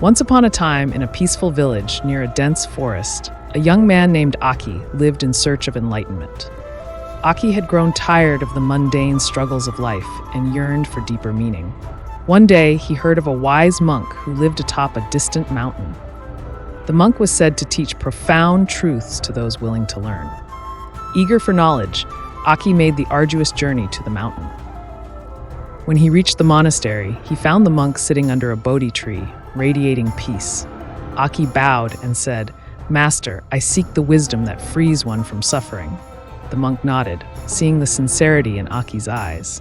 Once upon a time, in a peaceful village near a dense forest, a young man named Aki lived in search of enlightenment. Aki had grown tired of the mundane struggles of life and yearned for deeper meaning. One day, he heard of a wise monk who lived atop a distant mountain. The monk was said to teach profound truths to those willing to learn. Eager for knowledge, Aki made the arduous journey to the mountain. When he reached the monastery, he found the monk sitting under a Bodhi tree, radiating peace. Aki bowed and said, "Master, I seek the wisdom that frees one from suffering." The monk nodded, seeing the sincerity in Aki's eyes.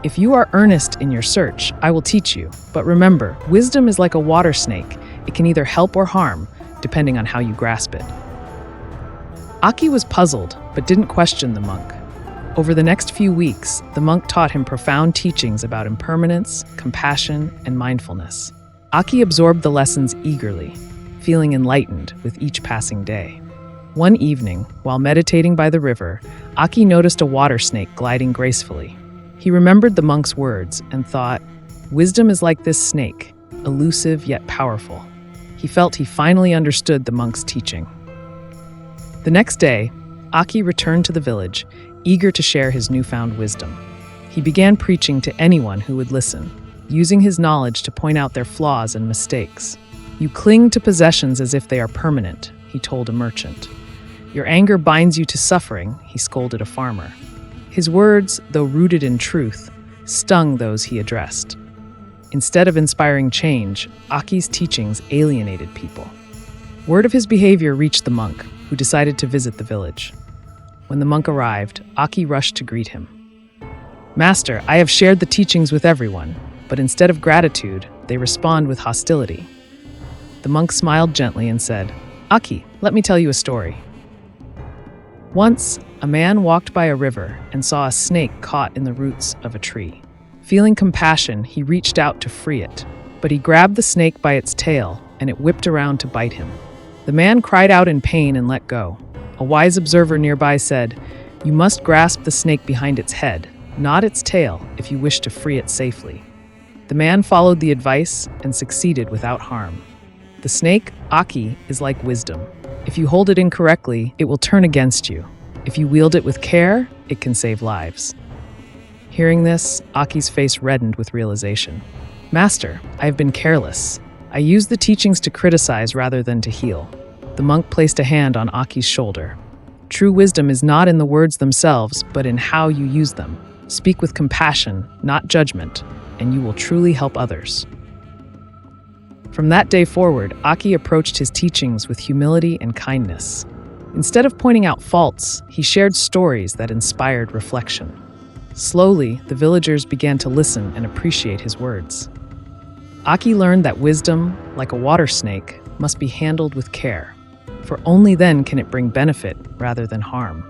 "If you are earnest in your search, I will teach you. But remember, wisdom is like a water snake. It can either help or harm, depending on how you grasp it." Aki was puzzled, but didn't question the monk. Over the next few weeks, the monk taught him profound teachings about impermanence, compassion, and mindfulness. Aki absorbed the lessons eagerly, feeling enlightened with each passing day. One evening, while meditating by the river, Aki noticed a water snake gliding gracefully. He remembered the monk's words and thought, "Wisdom is like this snake, elusive yet powerful." He felt he finally understood the monk's teaching. The next day, Aki returned to the village, eager to share his newfound wisdom. He began preaching to anyone who would listen, using his knowledge to point out their flaws and mistakes. "You cling to possessions as if they are permanent," he told a merchant. "Your anger binds you to suffering," he scolded a farmer. His words, though rooted in truth, stung those he addressed. Instead of inspiring change, Aki's teachings alienated people. Word of his behavior reached the monk, who decided to visit the village. When the monk arrived, Aki rushed to greet him. "Master, I have shared the teachings with everyone, but instead of gratitude, they respond with hostility." The monk smiled gently and said, "Aki, let me tell you a story." Once, a man walked by a river and saw a snake caught in the roots of a tree. Feeling compassion, he reached out to free it, but he grabbed the snake by its tail and it whipped around to bite him. The man cried out in pain and let go. A wise observer nearby said, "You must grasp the snake behind its head, not its tail, if you wish to free it safely." The man followed the advice and succeeded without harm. The snake, Aki, is like wisdom. If you hold it incorrectly, it will turn against you. If you wield it with care, it can save lives. Hearing this, Aki's face reddened with realization. "Master, I have been careless. I used the teachings to criticize rather than to heal." The monk placed a hand on Aki's shoulder. "True wisdom is not in the words themselves, but in how you use them. Speak with compassion, not judgment, and you will truly help others." From that day forward, Aki approached his teachings with humility and kindness. Instead of pointing out faults, he shared stories that inspired reflection. Slowly, the villagers began to listen and appreciate his words. Aki learned that wisdom, like a water snake, must be handled with care, for only then can it bring benefit rather than harm.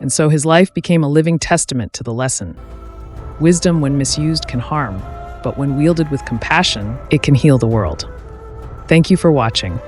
And so his life became a living testament to the lesson. Wisdom, when misused, can harm, but when wielded with compassion, it can heal the world. Thank you for watching.